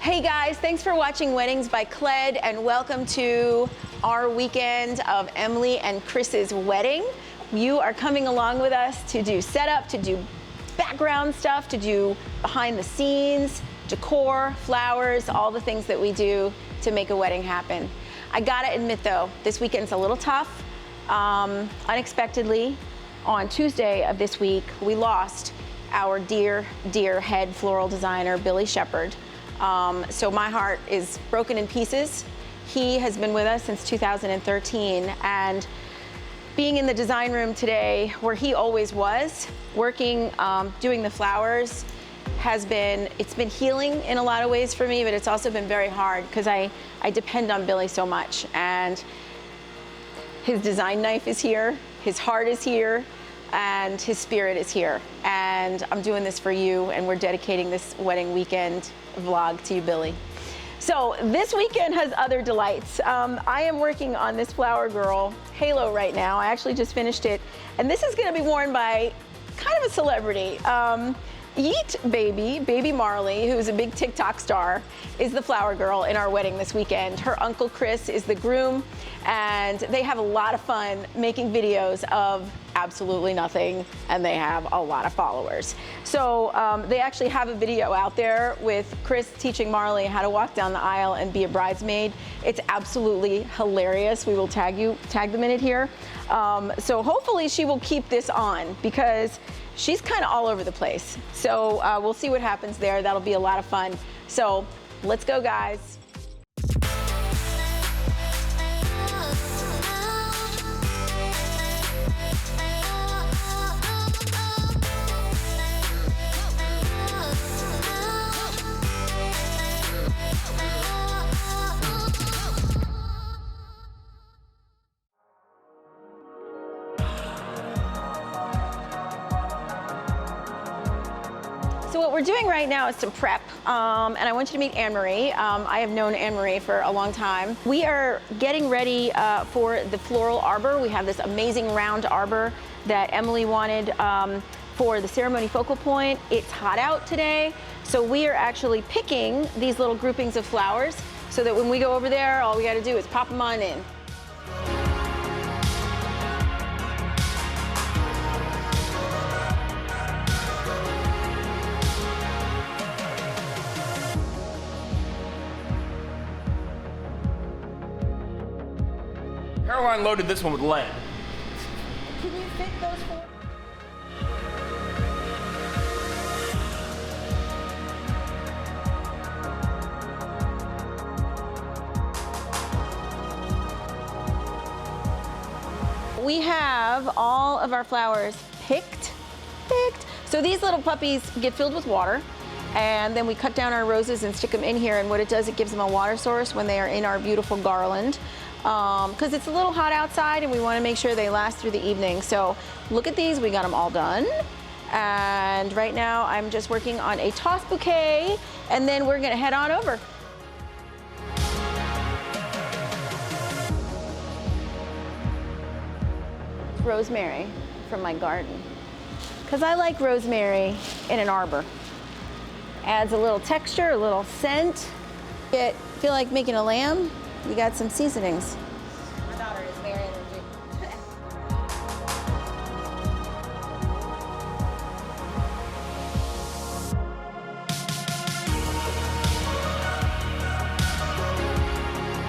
Hey guys, thanks for watching Weddings by CLED and welcome to our weekend of Emily and Chris's wedding. You are coming along with us to do setup, to do background stuff, to do behind the scenes, decor, flowers, all the things that we do to make a wedding happen. I gotta admit though, this weekend's a little tough. Unexpectedly, on Tuesday of this week, we lost our dear head floral designer, Billy Shepard. So my heart is broken in pieces. He has been with us since 2013, and being in the design room today, where he always was, working, doing the flowers, it's been healing in a lot of ways for me, but it's also been very hard because I depend on Billy so much, and his design knife is here, his heart is here, and his spirit is here. And I'm doing this for you, and we're dedicating this wedding weekend vlog to you, Billy. So this weekend has other delights. I am working on this Flower Girl halo right now. I actually just finished it, and this is gonna be worn by kind of a celebrity. Yeet baby Marley, who's a big TikTok star, is the Flower Girl in our wedding this weekend. Her uncle Chris is the groom, and they have a lot of fun making videos of absolutely nothing, and they have a lot of followers. So they actually have a video out there with Chris teaching Marley how to walk down the aisle and be a bridesmaid. It's absolutely hilarious. We will tag them in it here. So hopefully she will keep this on because she's kind of all over the place. So we'll see what happens there. That'll be a lot of fun. So let's go, guys. So what we're doing right now is some prep, and I want you to meet Anne-Marie. I have known Anne-Marie for a long time. We are getting ready for the floral arbor. We have this amazing round arbor that Emily wanted for the ceremony focal point. It's hot out today, so we are actually picking these little groupings of flowers so that when we go over there, all we gotta do is pop them on in. Caroline loaded this one with lead. Can you fit those four? We have all of our flowers picked. So these little puppies get filled with water, and then we cut down our roses and stick them in here, and what it does, it gives them a water source when they are in our beautiful garland. Because it's a little hot outside and we want to make sure they last through the evening. So look at these, we got them all done. And right now I'm just working on a toss bouquet, and then we're gonna head on over. It's rosemary from my garden. Because I like rosemary in an arbor. Adds a little texture, a little scent. Feel like making a lamb? We got some seasonings. My daughter is very allergic.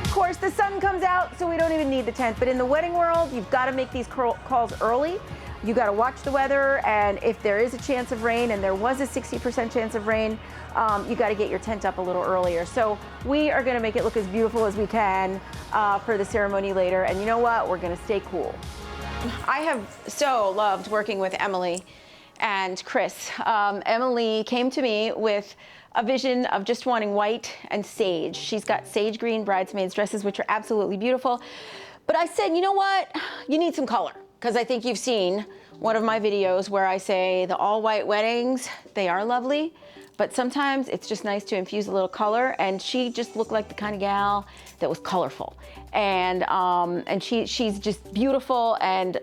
Of course, the sun comes out, so we don't even need the tent. But in the wedding world, you've got to make these calls early. You got to watch the weather, and if there is a chance of rain, and there was a 60% chance of rain, you got to get your tent up a little earlier. So we are going to make it look as beautiful as we can for the ceremony later. And you know what? We're going to stay cool. I have so loved working with Emily and Chris. Emily came to me with a vision of just wanting white and sage. She's got sage green bridesmaids dresses, which are absolutely beautiful. But I said, you know what? You need some color. Because I think you've seen one of my videos where I say the all white weddings, they are lovely, but sometimes it's just nice to infuse a little color, and she just looked like the kind of gal that was colorful. And she's just beautiful and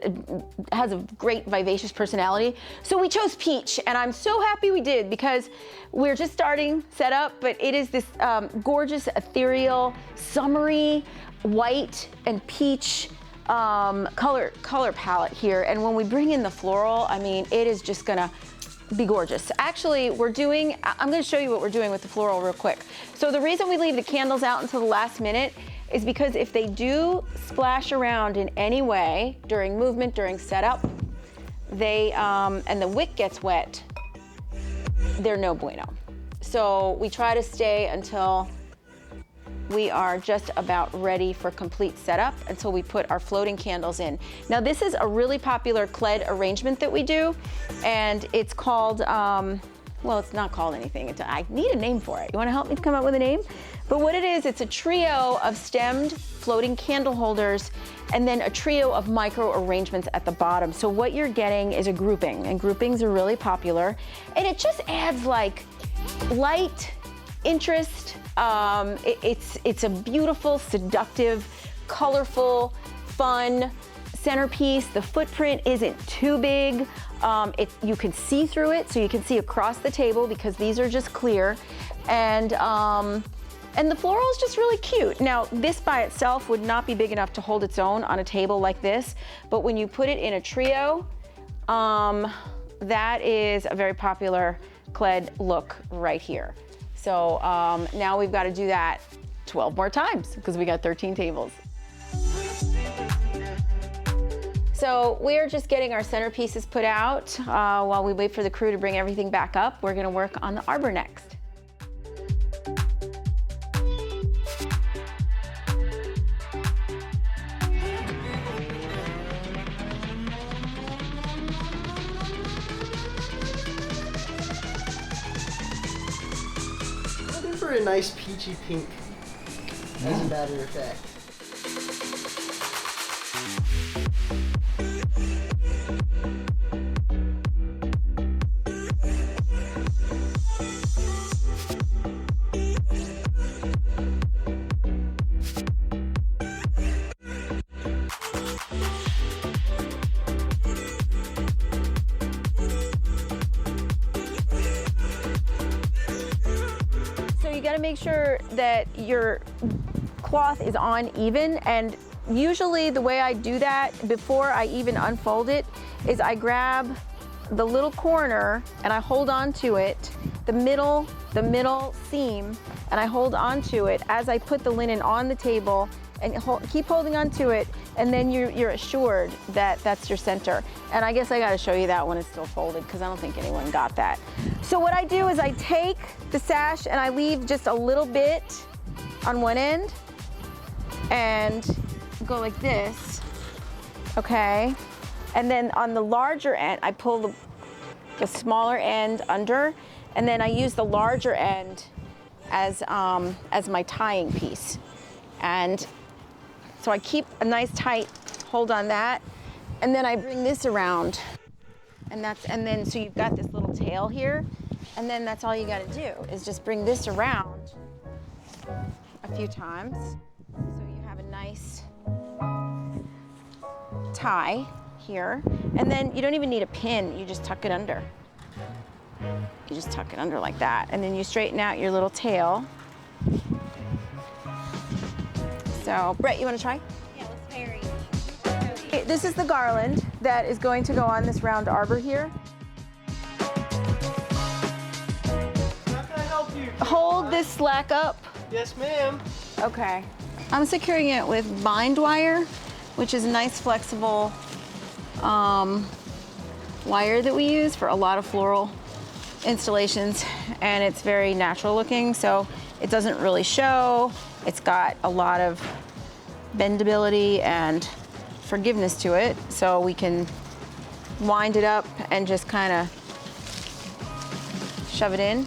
has a great vivacious personality. So we chose peach, and I'm so happy we did, because we're just starting setup, but it is this gorgeous, ethereal, summery, white and peach color palette here. And when we bring in the floral, I mean, it is just gonna be gorgeous. Actually, I'm gonna show you what we're doing with the floral real quick. So the reason we leave the candles out until the last minute is because if they do splash around in any way during movement, during setup, and the wick gets wet, they're no bueno. So we try to stay until we are just about ready for complete setup, until we put our floating candles in. Now this is a really popular CLED arrangement that we do, and it's called, well, it's not called anything. I need a name for it. You wanna help me come up with a name? But what it is, it's a trio of stemmed floating candle holders, and then a trio of micro arrangements at the bottom. So what you're getting is a grouping, and groupings are really popular. And it just adds like light, interest. It's a beautiful, seductive, colorful, fun centerpiece. The footprint isn't too big. You can see through it, so you can see across the table because these are just clear. And the floral is just really cute. Now, this by itself would not be big enough to hold its own on a table like this, but when you put it in a trio, that is a very popular CLED look right here. So now we've got to do that 12 more times because we got 13 tables. So we're just getting our centerpieces put out while we wait for the crew to bring everything back up. We're gonna work on the arbor next. For a nice peachy pink, as a matter of fact. You gotta make sure that your cloth is on even, and usually the way I do that before I even unfold it is I grab the little corner and I hold on to it, the middle seam, and I hold on to it as I put the linen on the table and keep holding on to it, and then you're assured that that's your center. And I guess I gotta show you that when it's still folded because I don't think anyone got that. So what I do is I take the sash and I leave just a little bit on one end and go like this, okay? And then on the larger end, I pull the smaller end under, and then I use the larger end as my tying piece. And so I keep a nice tight hold on that, and then I bring this around, and then so you've got this little tail here, and then that's all you got to do is just bring this around a few times, so you have a nice tie here, and then you don't even need a pin. You just tuck it under. You just tuck it under like that, and then you straighten out your little tail. So, Brett, you want to try? Yeah, let's vary. Okay, this is the garland that is going to go on this round arbor here. How can I help you? Hold this slack up. Yes, ma'am. Okay. I'm securing it with bind wire, which is a nice flexible wire that we use for a lot of floral installations, and it's very natural looking, so it doesn't really show. It's got a lot of bendability and forgiveness to it, so we can wind it up and just kind of shove it in.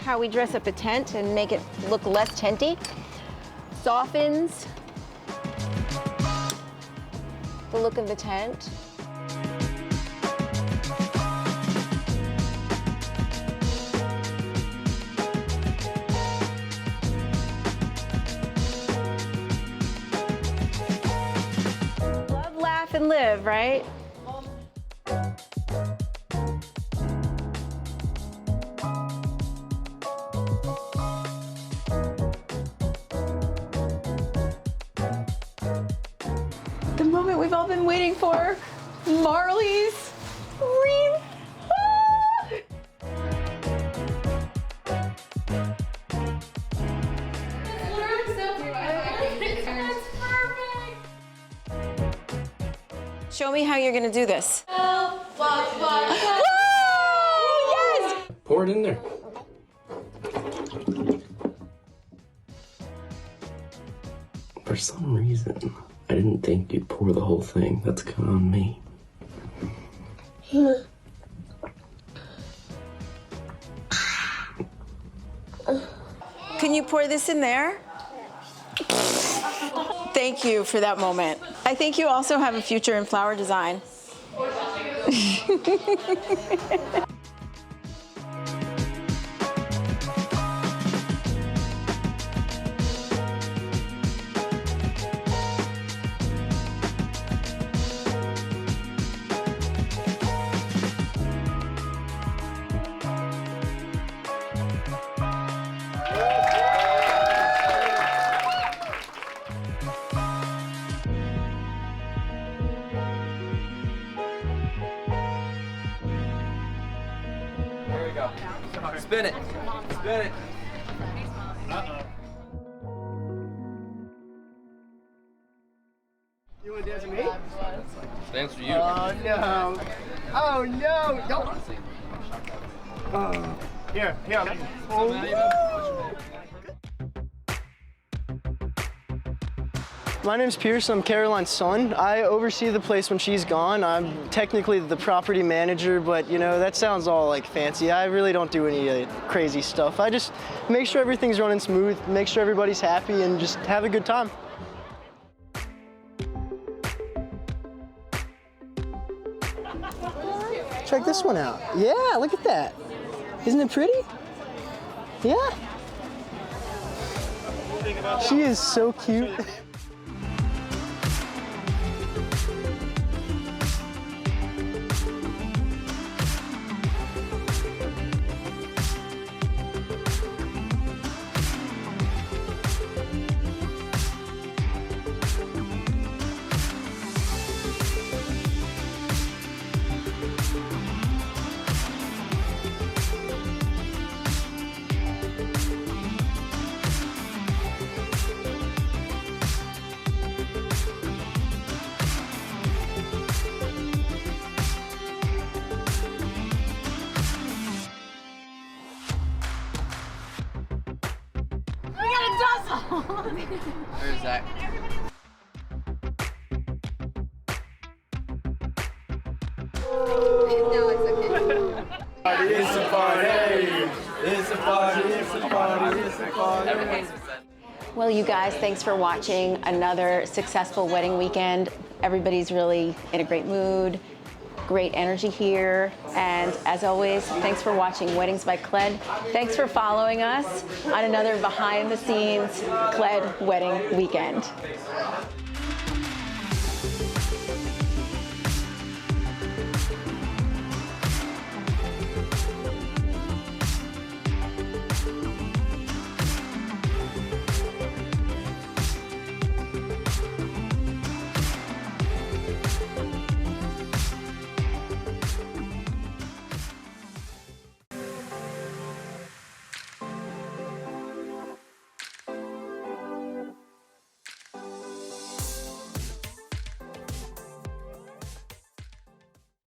how we dress up a tent and make it look less tenty. Softens the look of the tent. Love, laugh, and live, right? The moment we've all been waiting for, Marley's wreath. Ah! Show me how you're gonna do this. Oh, yes! Pour it in there. For some reason, I didn't think you'd pour the whole thing. That's kind of on me. Can you pour this in there? Thank you for that moment. I think you also have a future in flower design. Here we go. Spin it. Spin it. You want to dance with me? Dance for you. Oh no! Oh no! Don't. Oh. Here. Oh. My name's Pierce. I'm Caroline's son. I oversee the place when she's gone. I'm technically the property manager, but you know, that sounds all like fancy. I really don't do any crazy stuff. I just make sure everything's running smooth, make sure everybody's happy, and just have a good time. Check this one out. Yeah, look at that. Isn't it pretty? Yeah. She is so cute. Where's Zach? No, it's okay. It's a party. It's a party. It's a party. It's a party. Well, you guys, thanks for watching another successful wedding weekend. Everybody's really in a great mood, great energy here. And as always, thanks for watching Weddings by CLED. Thanks for following us on another behind the scenes CLED wedding weekend.